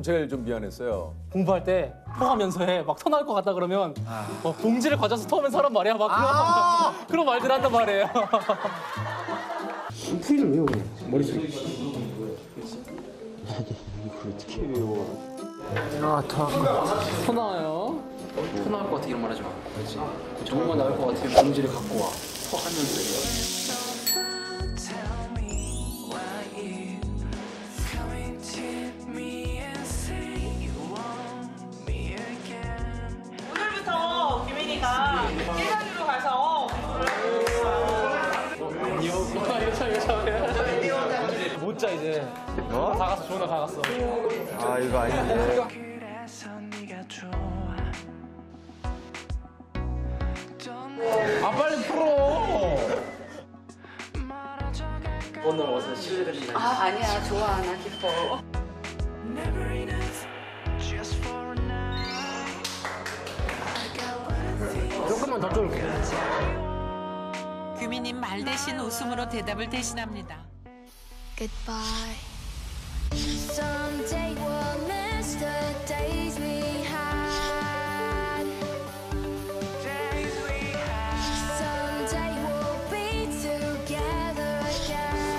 제일 좀 미안했어요? 공부할 때 토하면서 막 토 나올 것 같다 그러면 봉지를 가져서 토하면서 하란 말이야. 막 그런 말들 한단 말이에요. 풀이를 외워 머릿속에. 이걸 어떻게 외워? 토 나와요. 토 나올 것 같아 이런 말 하지 마. 그렇지. 정말 나올 것 같으면 봉지를 갖고 와. 토하면서. 오늘부터 규민이가 1단으로 가서 못 자 이제. 다 갔어. 조나 다 갔어. 아 이거 아닌데. 아 빨리 풀어. 오늘 와서 실례됩니다. 아 아니야 좋아 나 기뻐. 조금만 더 쫄게. 규민님 말 대신 웃음으로 대답을 대신합니다. Goodbye. Someday we'll miss the days we had. Someday we'll be together again.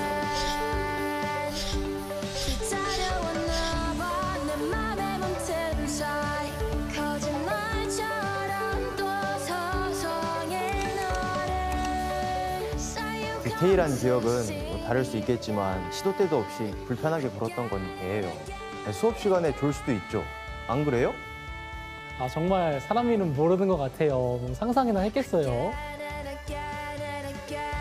기다려왔나 봐 내 맘에 멈춘 사이 거짓말처럼 또 서성인 너를 쌓여. 디테일한 기억은 뭐 다를 수 있겠지만 시도 때도 없이 불편하게 굴었던 건 예예요. 수업 시간에 졸 수도 있죠. 안 그래요? 아 정말 사람 이름 모르는 것 같아요. 뭐 상상이나 했겠어요. Again and again and again.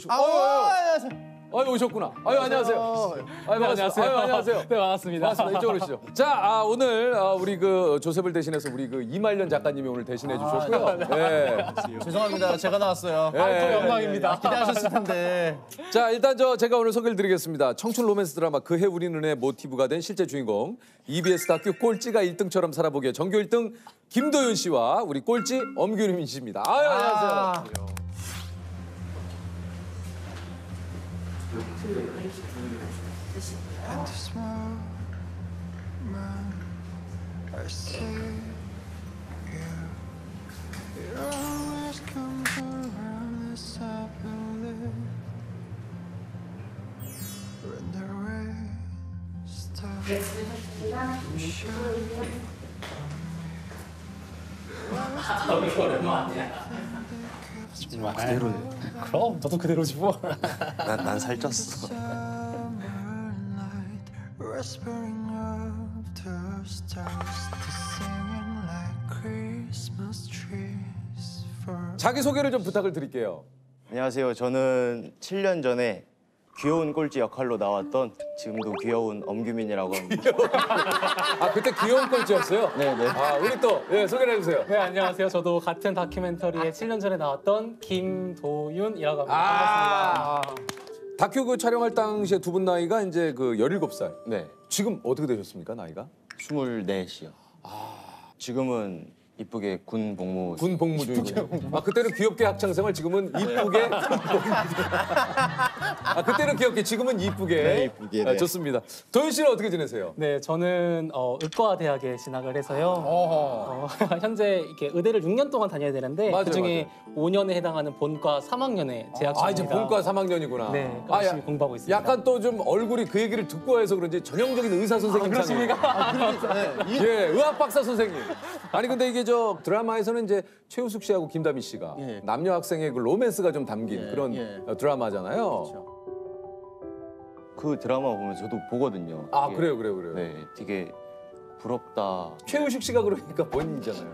안녕하세요. 아유 오셨구나. 아유 안녕하세요. 아유 네, 반갑습니다. 아유 안녕하세요. 네 반갑습니다. 반갑습니다. 이쪽으로 오시죠. 자, 오늘 우리 그 조셉을 대신해서 우리 그 이말년 작가님이 오늘 대신해 주셨고요. 네. 죄송합니다. 제가 나왔어요. 네. 또 영광입니다. 기대하셨을 텐데. 자, 일단 제가 오늘 소개를 드리겠습니다. 청춘 로맨스 드라마 그해 우리는의 모티브가 된 실제 주인공 EBS 다큐 꼴찌가 1등처럼 살아보기에 전교 1등 김도윤 씨와 우리 꼴찌 엄규림 씨입니다. 아유 안녕하세요. And this moment I see you. It always comes around this I believe. When the rain starts to shine. 정말 그대로네. 그럼 너도 그대로지 뭐. 난 살쪘어. Summer night, whispering of the stars, to singing like Christmas trees for. 자기 소개를 좀 부탁을 드릴게요. 안녕하세요. 저는 7년 전에 귀여운 꼴찌 역할로 나왔던 지금도 귀여운 엄규민이라고 합니다. 아 그때 귀여운 꼴찌였어요? 네네. 아 우리 또 소개를 해주세요. 네 안녕하세요. 저도 같은 다큐멘터리에 7년 전에 나왔던 김도윤이라고 합니다. 반갑습니다. 다큐 그 촬영할 당시에 두 분 나이가 이제 그 17살. 네. 지금 어떻게 되셨습니까 나이가? 24이요. 지금은 이쁘게 군 복무. 군 복무 중이군요. 아 그때는 귀엽게 학창생활, 지금은 이쁘게. 아 그때는 귀엽게, 지금은 이쁘게. 네, 이쁘게, 네. 아, 좋습니다. 도윤 씨는 어떻게 지내세요? 네 저는 의과대학에 진학을 해서요. 현재 이렇게 의대를 6년 동안 다녀야 되는데 맞아요, 그중에 5년에 해당하는 본과 3학년에 재학 중입니다. 아 이제 본과 3학년이구나. 네 열심히 공부하고 있습니다. 약간 또 좀 얼굴이 그 얘기를 듣고 해서 그런지 전형적인 의사 선생님. 그렇습니까? 예, 의학 박사 선생님. 아니 근데 이게 저 드라마에서는 이제 최우숙 씨하고 김다미 씨가 예. 남녀 학생의 그 로맨스가 좀 담긴 그런 드라마잖아요. 그 드라마 보면 저도 보거든요. 아 되게, 그래요. 네, 되게 부럽다. 최우식 씨가 그러니까 본인이잖아요.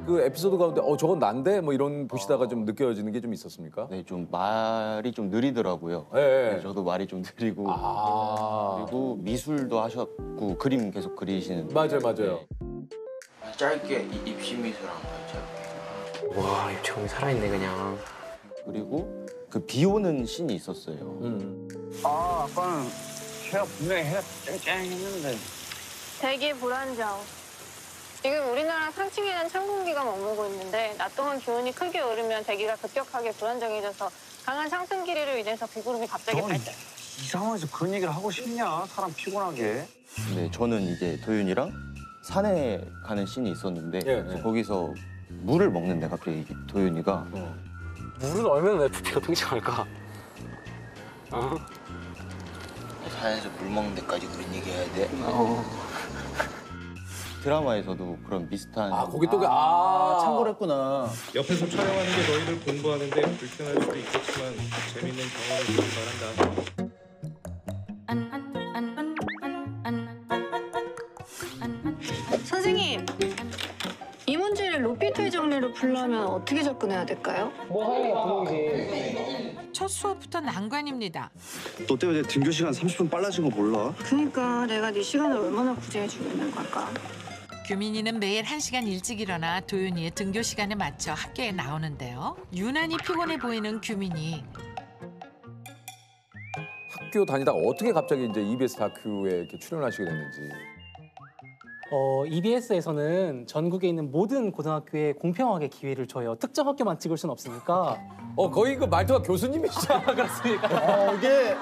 그 에피소드 가운데 저건 난데 뭐 이런 보시다가 좀 느껴지는 게 좀 있었습니까? 네, 좀 말이 좀 느리더라고요. 예. 네, 저도 말이 좀 느리고. 아 그리고 미술도 하셨고 그림 계속 그리시는. 맞아요. 짧게 입시미술 한번 해볼게요. 와 입체감이 살아있네 그냥. 그리고 그 비 오는 씬이 있었어요. 아 아빠는 걔가 분명히 해가 쨍쨍했는데. 대기 불안정. 지금 우리나라 상층에는 찬 공기가 머물고 있는데 낮 동안 기온이 크게 오르면 대기가 급격하게 불안정해져서 강한 상승 기류로 인해서 비구름이 갑자기 발생. 이상하지 그런 얘기를 하고 싶냐? 사람 피곤하게. 네, 저는 이제 도윤이랑 산에 가는 씬이 있었는데 예. 거기서 물을 먹는데 갑자기 도윤이가 물은 얼마나 내 부피가 팽창할까? 어? 산에서 물 먹는 데까지 그런 얘기 해야 돼? 드라마에서도 그런 비슷한 거기 또 참고했구나. 옆에서 촬영하는 게 너희들 공부하는데 불편할 수도 있겠지만 재밌는 경험을 주길 바란다. 선생님, 이 문제를 로피토의 정리로 풀려면 어떻게 접근해야 될까요? 첫 수업부터 난관입니다. 너 때문에 등교 시간 30분 빨라진 거 몰라? 그러니까 내가 네 시간을 얼마나 구제해 주겠는 걸까? 규민이는 매일 1시간 일찍 일어나 도윤이의 등교 시간에 맞춰 학교에 나오는데요. 유난히 피곤해 보이는 규민이 학교 다니다가 어떻게 갑자기 이제 EBS 다큐에 이렇게 출연하시게 됐는지. EBS에서는 전국에 있는 모든 고등학교에 공평하게 기회를 줘요. 특정 학교만 찍을 수는 없으니까. 거의 그 말투가 교수님이시죠? 그렇습니까? 이게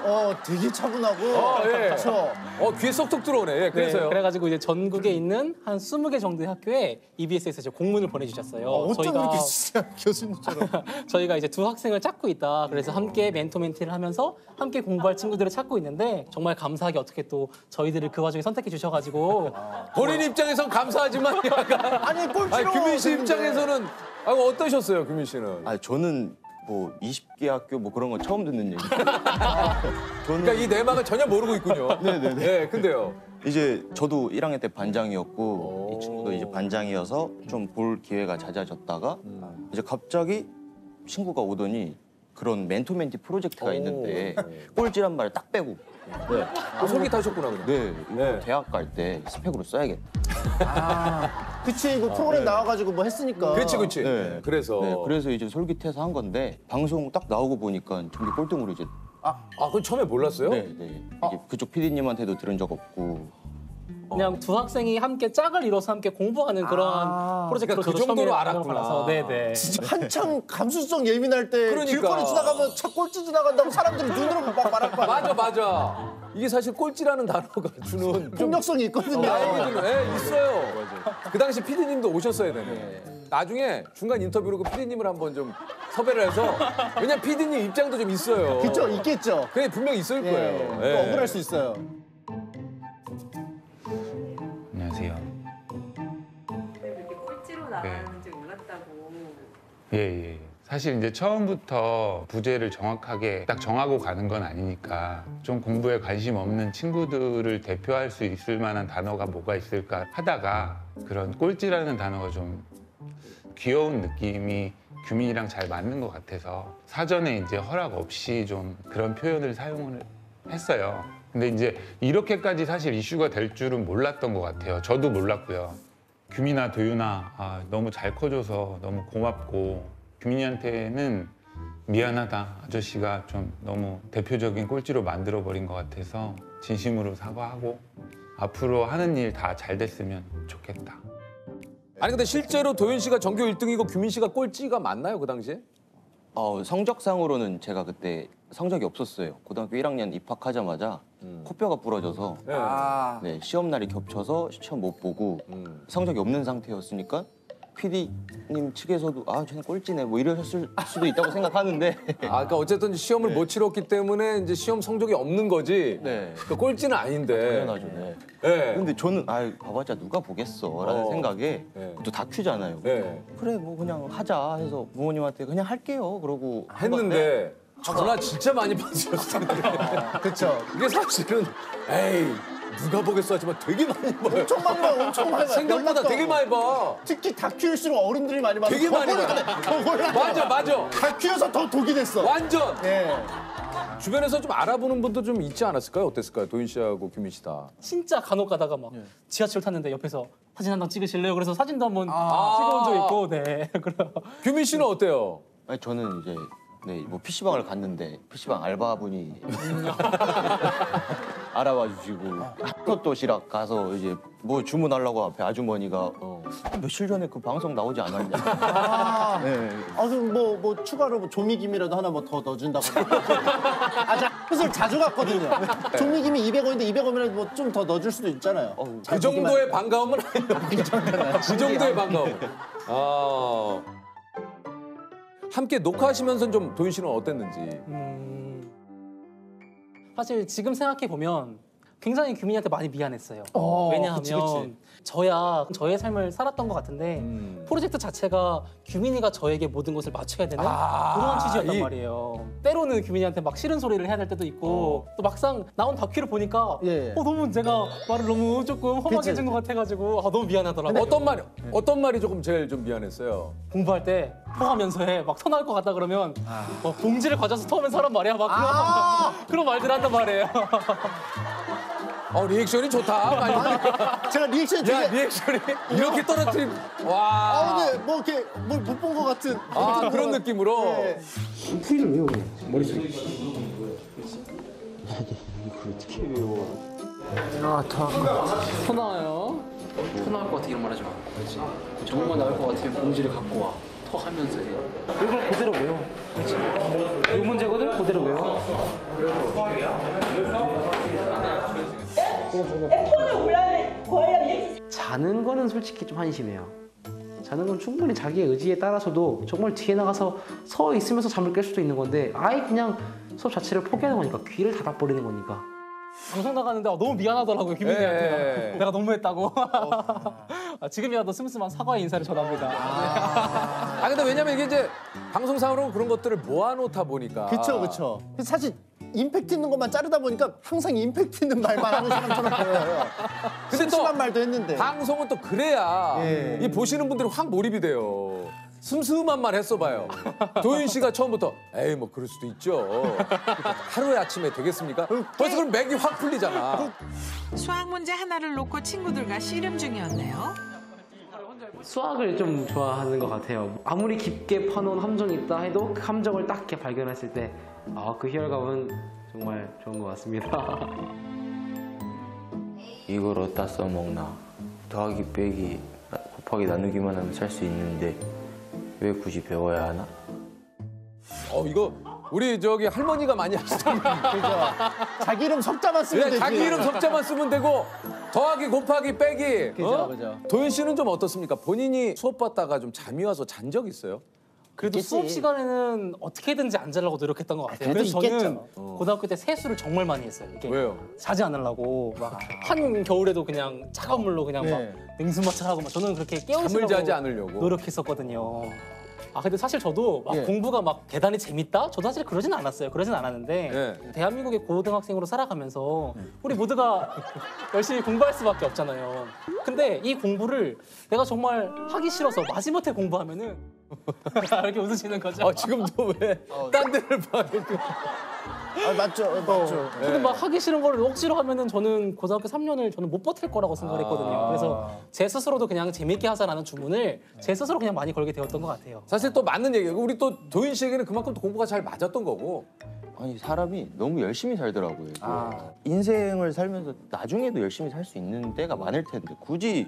되게 차분하고. 예. 그렇죠. 귀에 쏙쏙 들어오네. 예, 그래서요. 네, 그래가지고 이제 전국에 있는 한 20개 정도의 학교에 EBS에서 이제 공문을 보내주셨어요. 어쩜 이렇게 진짜 교수님처럼. 저희가 이제 두 학생을 찾고 있다. 그래서 함께 멘토멘티를 하면서 함께 공부할 친구들을 찾고 있는데 정말 감사하게 어떻게 또 저희들을 그 와중에 선택해 주셔가지고 본인 입장에선 감사하지만 약간 아니 꼴찌로. 규민 씨 입장에서는 어떠셨어요, 규민 씨는? 저는 뭐 20개 학교 뭐 그런 건 처음 듣는 얘기. 그러니까 이 내막을 전혀 모르고 있군요. 네네네. 네, 근데요. 이제 저도 1학년 때 반장이었고 이 친구도 이제 반장이어서 좀 볼 기회가 잦아졌다가 이제 갑자기 친구가 오더니 그런 멘토멘티 프로젝트가 있는데 꼴찌란 말 딱 빼고 솔깃하셨구나. 그냥. 네, 이거 대학 갈 때 스펙으로 써야겠다. 그치, 이거 프로그램 나와가지고 뭐 했으니까. 그치. 네. 그래서. 네, 그래서 이제 솔깃해서 한 건데 방송 딱 나오고 보니까 전기 꼴등으로 이제 그건 처음에 몰랐어요? 네. 이게 그쪽 PD님한테도 들은 적 없고 그냥 두 학생이 함께 짝을 이뤄서 함께 공부하는 그런 프로젝트로 그러니까 그 저도 정도로 처음에 알았구나. 알아서. 네네. 진짜 한참 감수성 예민할 때 그러니까. 길거리 지나가면 차 꼴찌 지나간다고 사람들이 눈으로 막 말할 거 아니야. 맞아. 이게 사실 꼴찌라는 단어가 주는 좀 폭력성이 있거든요. 나에게 주는 있어요. 그 당시 PD님도 오셨어야 되네. 나중에 중간 인터뷰로 그 PD님을 한번 좀 섭외를 해서 왜냐면 PD님 입장도 좀 있어요. 그쵸, 있겠죠. 그게 분명히 있을 예, 거예요. 또 억울할 수 있어요. 안녕하세요. 이렇게 꼴찌로 나가는지 몰랐다고. 예. 사실 이제 처음부터 부제를 정확하게 딱 정하고 가는 건 아니니까 좀 공부에 관심 없는 친구들을 대표할 수 있을 만한 단어가 뭐가 있을까 하다가 그런 꼴찌라는 단어가 좀 귀여운 느낌이 규민이랑 잘 맞는 것 같아서 사전에 이제 허락 없이 좀 그런 표현을 사용을 했어요. 근데 이제 이렇게까지 사실 이슈가 될 줄은 몰랐던 것 같아요. 저도 몰랐고요. 규민아, 도윤아, 너무 잘 커줘서 너무 고맙고 규민이한테는 미안하다. 아저씨가 좀 너무 대표적인 꼴찌로 만들어버린 것 같아서 진심으로 사과하고 앞으로 하는 일 다 잘 됐으면 좋겠다. 아니 근데 실제로 도윤 씨가 전교 1등이고 규민 씨가 꼴찌가 맞나요, 그 당시에? 성적상으로는 제가 그때 성적이 없었어요. 고등학교 1학년 입학하자마자 코뼈가 부러져서 네, 시험 날이 겹쳐서 시험 못 보고 성적이 없는 상태였으니까 PD님 측에서도 쟤는 꼴찌네 뭐 이러셨을 수도 있다고 생각하는데 그러니까 어쨌든 시험을 못 치렀기 때문에 이제 시험 성적이 없는 거지. 네. 그 꼴찌는 아닌데. 당연하죠. 네. 네. 근데 저는 봐봤자 누가 보겠어라는 생각에 또 다큐잖아요. 네. 그래 뭐 그냥 하자 해서 부모님한테 그냥 할게요 그러고 했는데 전화 진짜 많이 받으셨을 텐데. 그쵸. 이게 사실은 에이 누가 보겠어 하지만 되게 많이 봐요. 엄청 많이 봐, 엄청 많이 봐. 생각보다 연락도 되게 오고. 많이 봐. 특히 다큐일수록 어른들이 많이 봐. 되게 많이 봐. 맞아. 다큐여서 더 독이 됐어. 완전. 예. 주변에서 좀 알아보는 분도 좀 있지 않았을까요? 어땠을까요? 도윤 씨하고 규민 씨 다. 진짜 간혹 가다가 막 지하철 탔는데 옆에서 사진 한 장 찍으실래요? 그래서 사진도 한번 찍어온 적 있고. 네. 그래요. 규민 씨는 어때요? 아니, 저는 이제 뭐 PC방을 갔는데 PC방 알바분이 알아봐 주시고 또 도시락 가서 이제 뭐 주문하려고 앞에 아주머니가 며칠 전에 그 방송 나오지 않았냐. 네. 그럼 뭐 추가로 뭐 조미김이라도 하나 뭐 더 넣어준다거나. 제가 뜻을 자주 갔거든요. 조미김이 200원인데 200원이라도 뭐 좀 더 넣어줄 수도 있잖아요. 그 정도의 반가움은 아니에요. 그 정도의 반가움. 함께 녹화하시면서 좀 도윤 씨는 어땠는지. 사실 지금 생각해 보면 굉장히 규민이한테 많이 미안했어요. 왜냐하면 그치. 저야 저의 삶을 살았던 것 같은데 프로젝트 자체가 규민이가 저에게 모든 것을 맞춰야 되는 그런 취지였단 말이에요. 때로는 규민이한테 막 싫은 소리를 해야 될 때도 있고 또 막상 나온 다큐를 보니까 너무 제가 말을 너무 조금 험하게 해준 것 같아가지고 너무 미안하더라고요. 어떤 말이 조금 제일 좀 미안했어요? 공부할 때 토하면서에 막 토 나올 것 같다 그러면 봉지를 가져서 토하면서 하란 말이야. 막 그런 말들 한단 말이에요. 리액션이 좋다. 제가 리액션이 되게... 리액션이 이렇게 떨어뜨린. 와. 근데 뭐 이렇게 뭘 못 본 것 같은. 그런 느낌으로. 네. 풀이를 외워 머릿속에. 어떻게 외워? 토 나와요. 토 나올 것 같아 이런 말 하지 마. 그렇지. 정말 나올 것 같으면 봉지를 갖고 와. 토하면서 해. 이걸 그대로 외워. 그렇지. 이 문제거든 그대로 외워. 자는 거는 솔직히 좀 한심해요. 자는 건 충분히 자기의 의지에 따라서도 정말 뒤에 나가서 서 있으면서 잠을 깰 수도 있는 건데 아예 그냥 수업 자체를 포기하는 거니까 귀를 닫아버리는 거니까. 방송 나가는데 너무 미안하더라고요 규민이한테. 내가 너무했다고. 지금이라도 슴슴한 사과의 인사를 전합니다. 근데 왜냐면 이게 이제 방송상으로 그런 것들을 모아놓다 보니까. 그쵸. 사실 임팩트 있는 것만 자르다 보니까 항상 임팩트 있는 말만 하는 사람처럼 보여요. 근데 또 심심한 말도 했는데. 방송은 또 그래야 이 보시는 분들이 확 몰입이 돼요. 슴슴한 말 했어봐요. 도윤 씨가 처음부터 에이 뭐 그럴 수도 있죠. 하루의 아침에 되겠습니까? 벌써 그럼 맥이 확 풀리잖아. 수학 문제 하나를 놓고 친구들과 씨름 중이었네요. 수학을 좀 좋아하는 것 같아요. 아무리 깊게 파놓은 함정이 있다 해도 그 함정을 딱 이렇게 발견했을 때 그 희열감은 정말 좋은 것 같습니다. 이걸 어디다 써먹나. 더하기 빼기 곱하기 나누기만 하면 살 수 있는데 왜 굳이 배워야 하나? 이거 우리 할머니가 많이 하시던 그죠. 자기 이름 석자만 쓰면 되지. 자기 이름 석자만 쓰면 되고 더하기 곱하기 빼기. 그죠. 도윤 씨는 좀 어떻습니까? 본인이 수업 받다가 좀 잠이 와서 잔 적 있어요? 그래도 수업 시간에는 어떻게든지 안 자려고 노력했던 것 같아요. 그래서 저는 고등학교 때 세수를 정말 많이 했어요. 이렇게 왜요? 자지 않으려고 막 한 겨울에도 그냥 차가운 물로 그냥 막 냉수마찰하고 저는 그렇게 잠을 깨우려고 자지 않으려고 노력했었거든요. 근데 사실 저도 막 공부가 막 대단히 재밌다? 저도 사실 그러진 않았어요. 그러진 않았는데 대한민국의 고등학생으로 살아가면서 우리 모두가 열심히 공부할 수밖에 없잖아요. 근데 이 공부를 내가 정말 하기 싫어서 마지못해 공부하면은 이렇게 웃으시는 거죠? 지금도 왜 딴 데를 봐. 맞죠. 근데 막 하기 싫은 거를 억지로 하면은 저는 고등학교 3년을 저는 못 버틸 거라고 생각했거든요. 그래서 제 스스로도 그냥 재밌게 하자라는 주문을 제 스스로 그냥 많이 걸게 되었던 것 같아요. 사실 또 맞는 얘기예요. 우리 또 도윤 씨에게는 그만큼 또 공부가 잘 맞았던 거고. 아니 사람이 너무 열심히 살더라고요. 인생을 살면서 나중에도 열심히 살 수 있는 때가 많을 텐데 굳이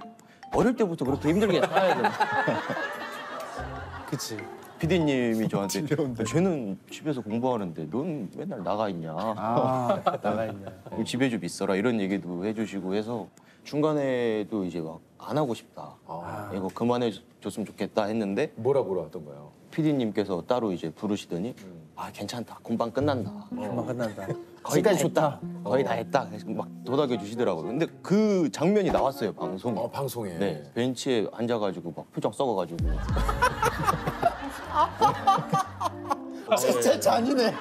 어릴 때부터 그렇게 힘들게 살아야 되나? 그치. PD님이 저한테 쟤는 집에서 공부하는데 넌 맨날 나가 있냐? 나가 있냐? 집에 좀 있어라 이런 얘기도 해주시고 해서 중간에도 이제 막 안 하고 싶다. 이거 그만해줬으면 좋겠다 했는데 뭐라고 하던 거예요? PD님께서 따로 이제 부르시더니 괜찮다. 금방 끝난다. 금방 끝난다. 거의 다 했다. 거의 다 했다. 그래서 막 도닥여 주시더라고요. 근데 그 장면이 나왔어요 방송에. 방송에. 네. 벤치에 앉아가지고 막 표정 썩어가지고. 진짜 잔인해.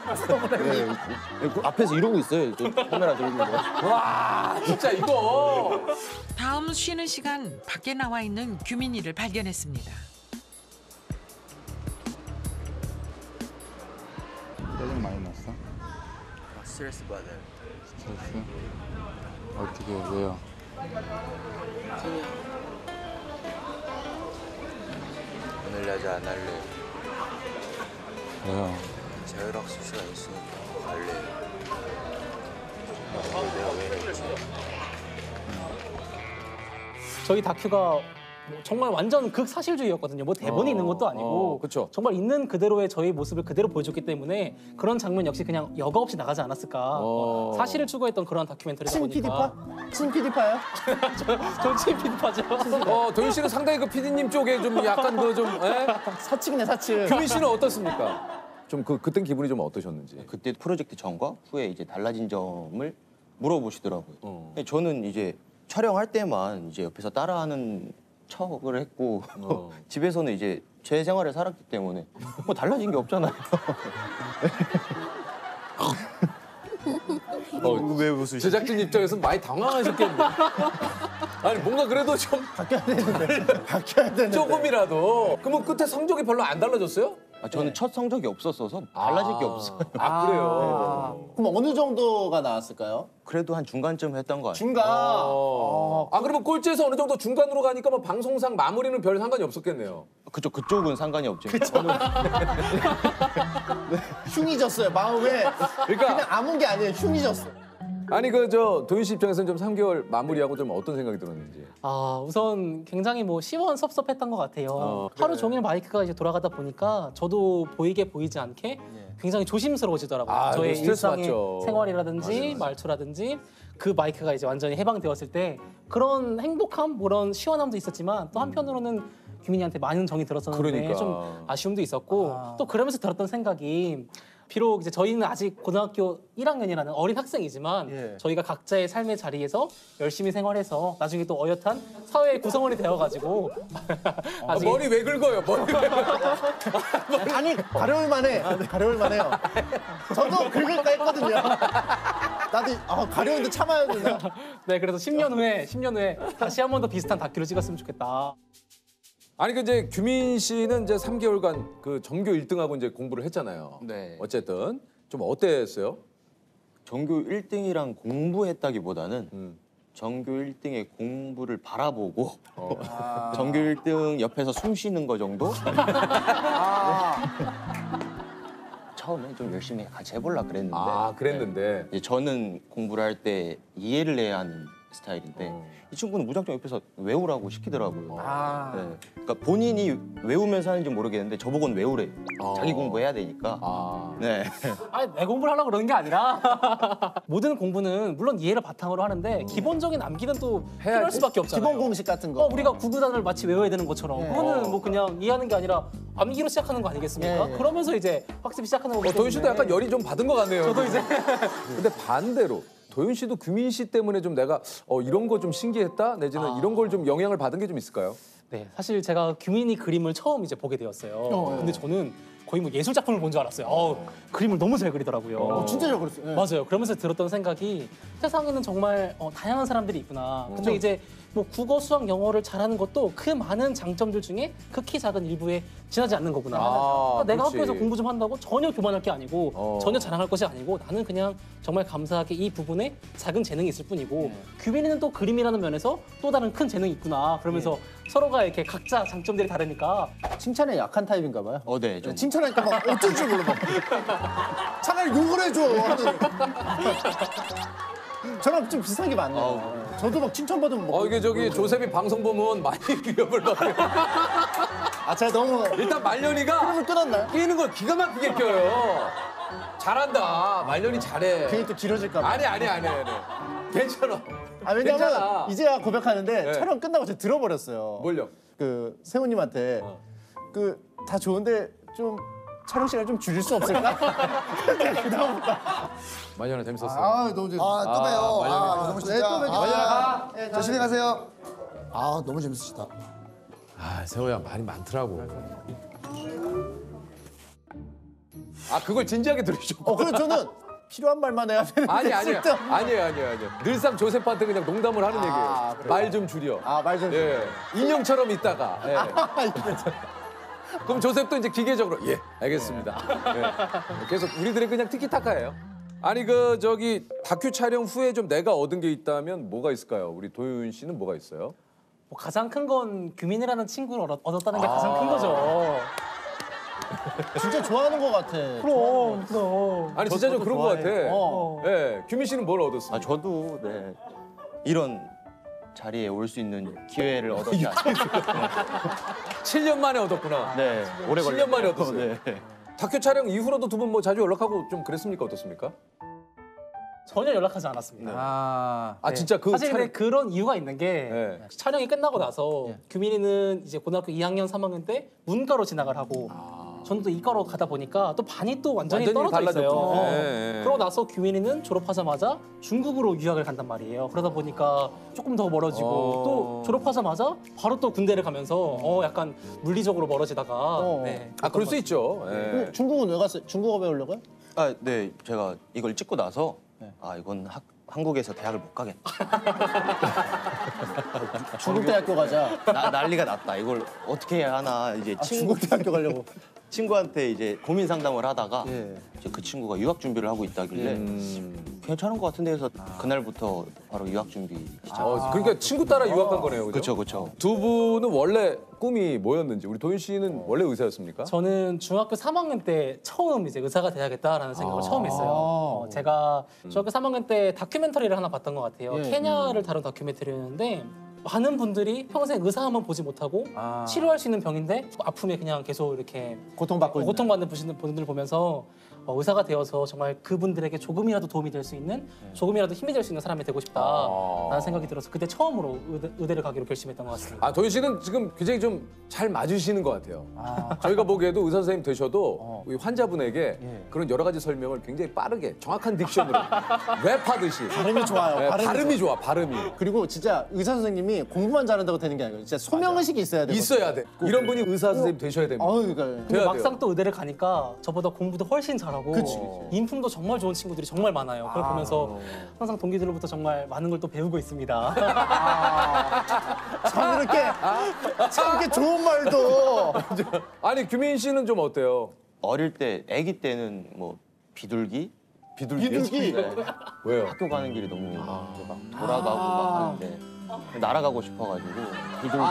그 앞에서 이러고 있어요. 저 카메라 들고 있는 거. 와 진짜 이거. 다음 쉬는 시간 밖에 나와 있는 규민이를 발견했습니다. 짜증 많이 났어? 스트레스 받아요. 스트레스? 어떻게 왜요? 오늘 야자 안 할래. 왜요? 자율학습 시간 있으니까 갈래. 저희 다큐가 정말 완전 극사실주의였거든요. 뭐 대본이 있는 것도 아니고 그쵸. 정말 있는 그대로의 저희 모습을 그대로 보여줬기 때문에 그런 장면 역시 그냥 여과 없이 나가지 않았을까. 사실을 추구했던 그런 다큐멘터리다 보니까. 친 PD파요? 저 PD파죠. 도윤 씨는 상당히 그 PD님 쪽에 좀 약간 그 좀 사측이네 사측. 규민 씨는 어떻습니까? 좀 그땐 기분이 좀 어떠셨는지. 그때 프로젝트 전과 후에 이제 달라진 점을 물어보시더라고요. 저는 이제 촬영할 때만 이제 옆에서 따라하는 척을 했고 집에서는 이제 제 생활을 살았기 때문에 뭐 달라진 게 없잖아요. 왜 웃으시죠? 제작진 입장에서는 많이 당황하셨겠네. 아니 뭔가 그래도 좀 바뀌어야 되는데. 조금이라도. 그러면 끝에 성적이 별로 안 달라졌어요? 저는 첫 성적이 없었어서 달라질 게 없어요. 그래요? 그럼 어느 정도가 나왔을까요? 그래도 한 중간쯤 했던 것 같아요. 중간. 그러면 꼴찌에서 어느 정도 중간으로 가니까 뭐 방송상 마무리는 별 상관이 없었겠네요. 그쪽은 상관이 없죠. 흉이 졌어요 마음에. 그러니까 그냥 아문 게 아니에요. 흉이 졌어. 아니 도윤 씨 입장에서는 좀 3개월 마무리하고 좀 어떤 생각이 들었는지. 우선 굉장히 뭐 시원섭섭했던 것 같아요. 하루 종일 마이크가 이제 돌아가다 보니까 저도 보이지 않게 굉장히 조심스러워지더라고요. 저의 스트레스 일상의 받죠. 생활이라든지 말투라든지 그 마이크가 이제 완전히 해방되었을 때 그런 행복함, 그런 시원함도 있었지만 또 한편으로는 규민이한테 많은 정이 들었었는데 그러니까. 좀 아쉬움도 있었고 또 그러면서 들었던 생각이 비록 이제 저희는 아직 고등학교 1학년이라는 어린 학생이지만 저희가 각자의 삶의 자리에서 열심히 생활해서 나중에 또 어엿한 사회의 구성원이 되어가지고 머리 왜 긁어요? 머리 왜 긁어요? 아니 가려울만해요. 저도 긁을까 했거든요. 나도 가려운데 참아야 되나. 네, 그래서 10년 후에 다시 한 번 더 비슷한 다큐를 찍었으면 좋겠다. 아니 이제 규민 씨는 이제 3개월간 그 전교 1등하고 이제 공부를 했잖아요. 네. 어쨌든 좀 어땠어요? 전교 1등이랑 공부했다기보다는 전교 1등의 공부를 바라보고 전교 1등 옆에서 숨 쉬는 거 정도? 처음에 좀 열심히 같이 해보려고 그랬는데 그랬는데 이제 저는 공부를 할 때 이해를 해야 하는 스타일인데 이 친구는 무작정 옆에서 외우라고 시키더라고요. 네. 그러니까 본인이 외우면서 하는지 모르겠는데 저보고는 외우래. 자기 공부해야 되니까. 네. 아니 내 공부를 하려고 그러는 게 아니라 모든 공부는 물론 이해를 바탕으로 하는데 기본적인 암기는 또 필요할 수밖에 없잖아요. 기본 공식 같은 거. 우리가 구구단을 마치 외워야 되는 것처럼 그거는 뭐 그냥 이해하는 게 아니라 암기로 시작하는 거 아니겠습니까? 그러면서 이제 학습이 시작하는 거기 때문에. 도윤 씨도 약간 열이 좀 받은 것 같네요. 저도 이제. 근데 반대로 도윤 씨도 규민 씨 때문에 좀 내가 이런 거 좀 신기했다 내지는 이런 걸 좀 영향을 받은 게 좀 있을까요? 네, 사실 제가 규민이 그림을 처음 이제 보게 되었어요. 근데 저는 거의 뭐 예술 작품을 본 줄 알았어요. 그림을 너무 잘 그리더라고요. 진짜 잘 그렸어요. 네. 맞아요. 그러면서 들었던 생각이 세상에는 정말 다양한 사람들이 있구나. 근데 이제 뭐 국어, 수학, 영어를 잘하는 것도 그 많은 장점들 중에 극히 작은 일부에 지나지 않는 거구나. 그러니까 내가 그렇지. 학교에서 공부 좀 한다고 전혀 교만할 게 아니고 전혀 자랑할 것이 아니고 나는 그냥 정말 감사하게 이 부분에 작은 재능이 있을 뿐이고 규민이는 또 그림이라는 면에서 또 다른 큰 재능이 있구나. 그러면서 서로가 이렇게 각자 장점들이 다르니까 칭찬에 약한 타입인가 봐요. 네. 좀. 칭찬하니까 막 어쩔 줄 몰라. 차라리 욕을 해줘. 저랑 좀 비슷한 게 많네요. 저도 막 칭찬받으면 막. 이게 조셉이 방송 보면 많이 위협을 받아요. 제가 너무 일단 말년이가 흐름을 끊었나요? 끼는 걸 기가 막히게 껴요. 잘한다. 말년이 잘해. 괜히 또 길어질까 봐. 아니. 괜찮아. 왜냐면 괜찮아. 이제야 고백하는데 네. 촬영 끝나고 제가 들어버렸어요. 뭘요? 그 세훈님한테 다 좋은데 좀 촬영 시간 좀 줄일 수 없을까? 그다음부터 말년아 재밌었어요. 너무 재밌었어요. 또 봬요. 너무 진짜. 또 뵐게요. 말년아 가. 조심히 가세요. 너무 재밌으시다. 세호야 말이 많더라고. 그걸 진지하게 들으셨고. 그래서 저는 필요한 말만 해야 되는데. 아니에요. 늘상 조셉한테 그냥 농담을 하는 얘기예요. 말 좀 줄여. 말 좀 줄여. 예. 인형처럼 있다가. 예. 그럼 조셉도 이제 기계적으로 알겠습니다. 예. 계속 우리들의 그냥 티키타카예요. 아니 다큐 촬영 후에 좀 내가 얻은 게 있다면 뭐가 있을까요? 우리 도윤 씨는 뭐가 있어요? 가장 큰 건 규민이라는 친구를 얻었다는 게 가장 큰 거죠. 진짜 좋아하는 것 같아. 그럼. 아니 진짜 좀 저도 그런 것 같아. 좋아해요. 네, 규민 씨는 뭘 얻었습니까? 아 저도 네 이런 자리에 올 수 있는 기회를 얻었지 않습니까? 7년 만에 얻었구나. 네, 오래 7년 만에 걸렸어요. 얻었어요. 네. 다큐 촬영 이후로도 두 분 뭐 자주 연락하고 좀 그랬습니까? 어떻습니까? 전혀 연락하지 않았습니다. 아 진짜 그 사실 촬영... 근데 그런 이유가 있는 게 네. 촬영이 끝나고 나서 규민이는 이제 고등학교 2학년, 3학년 때 문과로 진학을 하고 저는 또 이과로 가다 보니까 또 반이 또 완전히 떨어져 있어요. 달라졌군요. 네. 그러고 나서 규민이는 졸업하자마자 중국으로 유학을 간단 말이에요. 그러다 보니까 조금 더 멀어지고 또 졸업하자마자 바로 또 군대를 가면서 약간 물리적으로 멀어지다가 네, 아 그럴 수 있죠. 예. 중국은 왜 갔어요? 중국어 배우려고요? 아, 네, 제가 이걸 찍고 나서 아 이건 한국에서 대학을 못 가겠다. 중국 대학교 가자. 난리가 났다. 이걸 어떻게 해야 하나 이제 중국 대학교 가려고. 친구한테 이제 고민 상담을 하다가 이제 그 친구가 유학 준비를 하고 있다길래 괜찮은 것 같은데 해서 그날부터 바로 유학 준비 시작. 그러니까 친구 따라 유학한 거네요, 그렇죠, 그렇죠. 두 분은 원래 꿈이 뭐였는지 우리 도윤 씨는 원래 의사였습니까? 저는 중학교 3학년 때 처음 이제 의사가 돼야겠다라는 생각을 처음 했어요. 제가 중학교 3학년 때 다큐멘터리를 하나 봤던 것 같아요. 케냐를 다룬 다큐멘터리였는데 많은 분들이 평생 의사 한번 보지 못하고 치료할 수 있는 병인데 아픔에 그냥 계속 이렇게 고통받는 분들 보면서 의사가 되어서 정말 그분들에게 조금이라도 도움이 될 수 있는 조금이라도 힘이 될 수 있는 사람이 되고 싶다라는 생각이 들어서 그때 처음으로 의대를 가기로 결심했던 것 같습니다. 아 도윤 씨는 지금 굉장히 좀 잘 맞으시는 것 같아요. 저희가 보기에도 의사 선생님 되셔도 우리 환자분에게 그런 여러 가지 설명을 굉장히 빠르게 정확한 딕션으로 랩하듯이 발음이 좋아요. 네, 발음이 좋아, 발음이. 그리고 진짜 의사 선생님이 공부만 잘한다고 되는 게 아니고 진짜 소명의식이 있어야 돼. 있어야 돼. 이런 분이 의사 선생님 되셔야 됩니다. 그러니까. 근데 막상 또 의대를 가니까 저보다 공부도 훨씬 잘하고 인품도 정말 좋은 친구들이 정말 많아요. 그걸 보면서 항상 동기들로부터 정말 많은 걸 또 배우고 있습니다. 참 이렇게 좋은 말도. 아니 규민 씨는 좀 어때요? 어릴 때, 아기 때는 뭐 비둘기? 비둘기? 네. 왜요? 학교 가는 길이 너무 막 돌아가고 막 하는데 날아가고 싶어가지고 비둘기.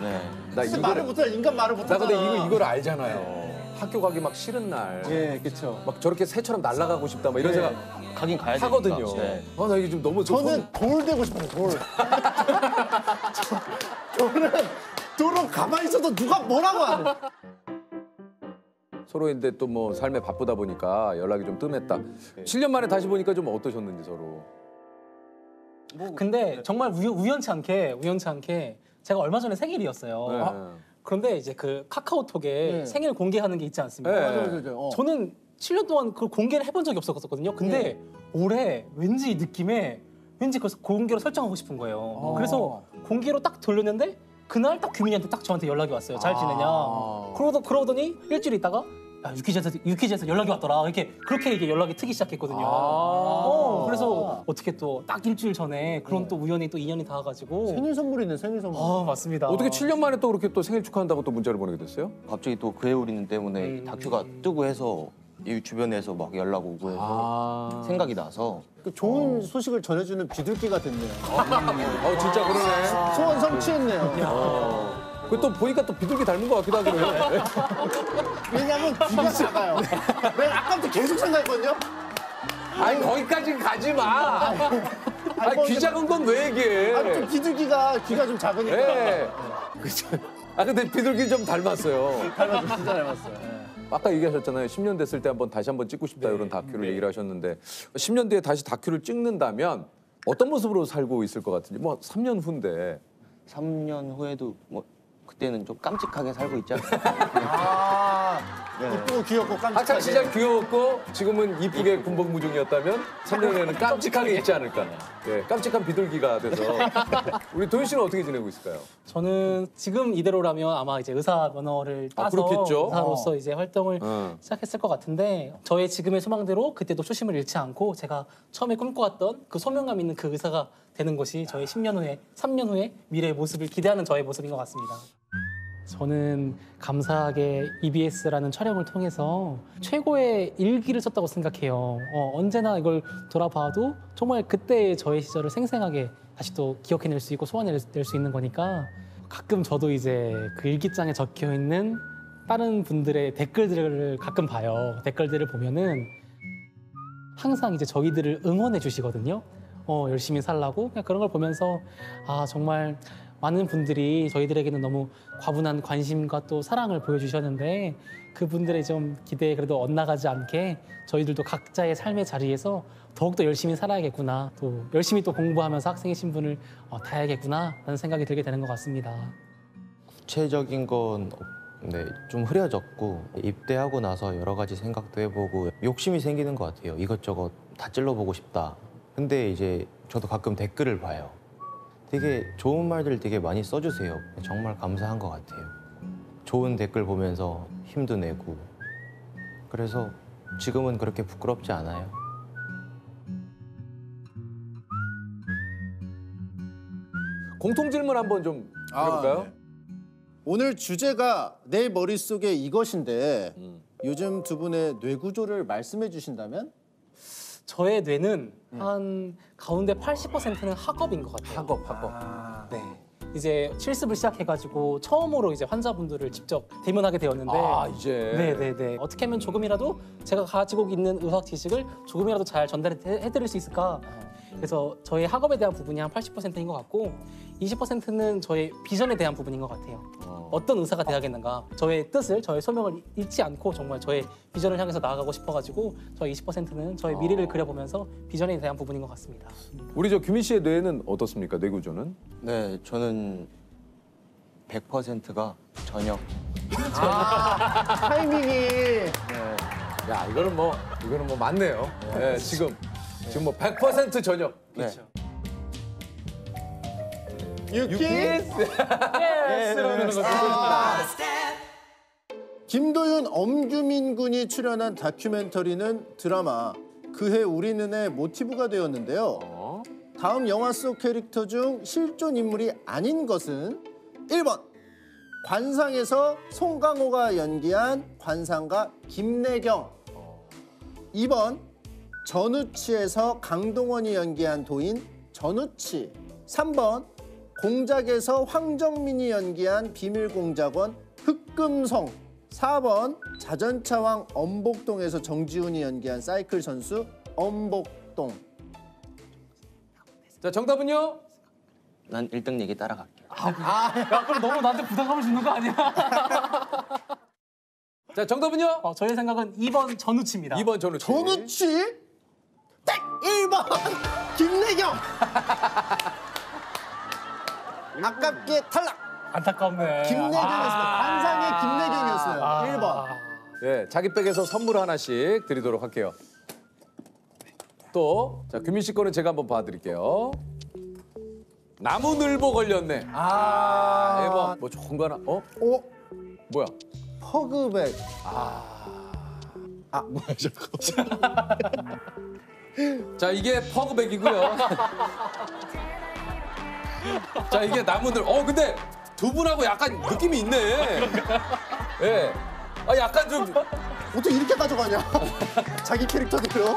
네. 나 말을 못해. 인간 말을 못해. 나 근데 이걸 알잖아요. 학교 가기 막 싫은 날. 그렇죠. 막 저렇게 새처럼 날아가고 싶다 막 이런 생각 가긴 가야 하거든요. 되니까. 네. 나 이게 좀 너무 저는 돌 되고 싶어요. 돌. 저는 돌은 가만히 있어도 누가 뭐라고 안 해. 서로인데 또 뭐 삶에 바쁘다 보니까 연락이 좀 뜸했다. 7년 만에 다시 보니까 좀 어떠셨는지 서로. 근데 정말 우연치 않게 제가 얼마 전에 생일이었어요. 그런데 이제 그 카카오톡에 생일 공개하는 게 있지 않습니까? 맞아요. 저는 7년 동안 그 공개를 해본 적이 없었거든요. 근데 올해 왠지 이 느낌에 왠지 그 공개로 설정하고 싶은 거예요. 그래서 공개로 딱 돌렸는데 그날 딱 규민이한테 딱 저한테 연락이 왔어요. 잘 지내냐? 그러더니 일주일 있다가 야, 유퀴즈에서 연락이 왔더라. 그렇게 이게 연락이 트기 시작했거든요. 그래서 어떻게 또 딱 일주일 전에 그런 또 우연히 또 인연이 닿아가지고 생일 선물이네, 생일 선물. 맞습니다. 어떻게 7년 만에 또 그렇게 또 생일 축하한다고 또 문자를 보내게 됐어요? 갑자기 또 그의 우리는 때문에 다큐가 뜨고 해서 이 주변에서 막 연락 오고 해서 생각이 나서 좋은 소식을 전해주는 비둘기가 됐네요. 진짜 그러네. 소원 성취했네요. 또 보니까 또 비둘기 닮은 것 같기도 하고 그래요. 왜냐면 귀가 작아요. 내가 아까부터 계속 생각했거든요. 아니 거기까지 가지 마. 아니 귀 작은 건 왜 얘기해? 아니 좀 비둘기가 귀가 좀 작으니까. 네. 근데 비둘기 좀 닮았어요. 닮았어요. 진짜 닮았어요. 아까 얘기하셨잖아요. 10년 됐을 때 한번 다시 한번 찍고 싶다 이런 다큐를 얘기를 하셨는데 10년 뒤에 다시 다큐를 찍는다면 어떤 모습으로 살고 있을 것 같은지 뭐 3년 후인데 3년 후에도 뭐 그때는 좀 깜찍하게 살고 있지 않을까. 이쁘고 귀엽고 깜찍하게. 학창 시절 귀여웠고 지금은 이쁘게 군복무중이었다면 3년 후에는 깜찍하게 있지 않을까. 깜찍한 비둘기가 돼서 우리 도윤 씨는 어떻게 지내고 있을까요? 저는 지금 이대로라면 아마 이제 의사 면허를 따서 그렇겠죠. 의사로서 이제 활동을 시작했을 것 같은데 저의 지금의 소망대로 그때도 초심을 잃지 않고 제가 처음에 꿈꿔왔던 그 소명감 있는 그 의사가 되는 것이 저의 10년 후에 3년 후에 미래의 모습을 기대하는 저의 모습인 것 같습니다. 저는 감사하게 EBS라는 촬영을 통해서 최고의 일기를 썼다고 생각해요. 언제나 이걸 돌아봐도 정말 그때의 저의 시절을 생생하게 다시 또 기억해낼 수 있고 소환해낼 수 있는 거니까 가끔 저도 이제 그 일기장에 적혀 있는 다른 분들의 댓글들을 가끔 봐요. 댓글들을 보면은 항상 이제 저희들을 응원해 주시거든요. 열심히 살라고 그냥 그런 걸 보면서 아 정말 많은 분들이 저희들에게는 너무 과분한 관심과 또 사랑을 보여주셨는데 그분들의 좀 기대에 그래도 엇나가지 않게 저희들도 각자의 삶의 자리에서 더욱더 열심히 살아야겠구나 또 열심히 또 공부하면서 학생의 신분을 다해야겠구나 라는 생각이 들게 되는 것 같습니다. 구체적인 건 네, 좀 흐려졌고 입대하고 나서 여러 가지 생각도 해보고 욕심이 생기는 것 같아요. 이것저것 다 찔러보고 싶다. 근데 이제 저도 가끔 댓글을 봐요. 되게 좋은 말들 되게 많이 써주세요. 정말 감사한 것 같아요. 좋은 댓글 보면서 힘도 내고 그래서 지금은 그렇게 부끄럽지 않아요. 공통 질문 한번 좀 해볼까요? 네. 오늘 주제가 내 머릿속에 이것인데 요즘 두 분의 뇌 구조를 말씀해 주신다면? 저의 뇌는 한 가운데 80%는 학업인 것 같아요. 학업. 네. 이제 실습을 시작해가지고 처음으로 이제 환자분들을 직접 대면하게 되었는데 이제 네네네 어떻게 하면 조금이라도 제가 가지고 있는 의학 지식을 조금이라도 잘 전달해드릴 수 있을까 그래서 저의 학업에 대한 부분이 한 80%인 것 같고 20%는 저의 비전에 대한 부분인 것 같아요. 어떤 의사가 돼야겠는가 저의 뜻을 저의 소명을 잃지 않고 정말 저의 비전을 향해서 나아가고 싶어가지고 저의 20%는 저의 미래를 그려보면서 비전에 대한 부분인 것 같습니다. 우리 저 규민 씨의 뇌는 어떻습니까? 뇌 구조는? 네, 저는 100%가 저녁. 타이밍이. 야 이거는 뭐 맞네요. 네, 지금 뭐 100% 저녁. 그렇죠. 유키스. 이러는 거죠. 김도윤, 엄규민 군이 출연한 다큐멘터리는 드라마 그해 우리 눈의 모티브가 되었는데요. 다음 영화 속 캐릭터 중 실존 인물이 아닌 것은 1번 관상에서 송강호가 연기한 관상가 김내경, 2번 전우치에서 강동원이 연기한 도인 전우치, 3번 공작에서 황정민이 연기한 비밀공작원 흑금성, 4번 자전차왕 엄복동에서 정지훈이 연기한 사이클 선수 엄복동. 자 정답은요? 난 1등 얘기 따라갈게. 야 그럼 너무 나한테 부담감을 주는 거 아니야? 자 정답은요? 저의 생각은 2번 전우치입니다. 2번 전우치. 전우치? 땡! 1번 김내경. 아깝게 탈락. 안타깝네. 김내경이었습니다. 관상의 김내경이었어요. 1번. 네, 자기 백에서 선물 하나씩 드리도록 할게요. 또, 자, 규민 씨 거는 제가 한번 봐드릴게요. 나무늘보 걸렸네. 대박. 뭐 좋은 거 하나, 뭐야? 퍼그백. 뭐야, 저거. 자, 이게 퍼그백이고요. 자, 이게 나무늘. 근데 두 분하고 약간 느낌이 있네. 예. 약간 좀. 어떻게 이렇게 가져가냐? 자기 캐릭터대로.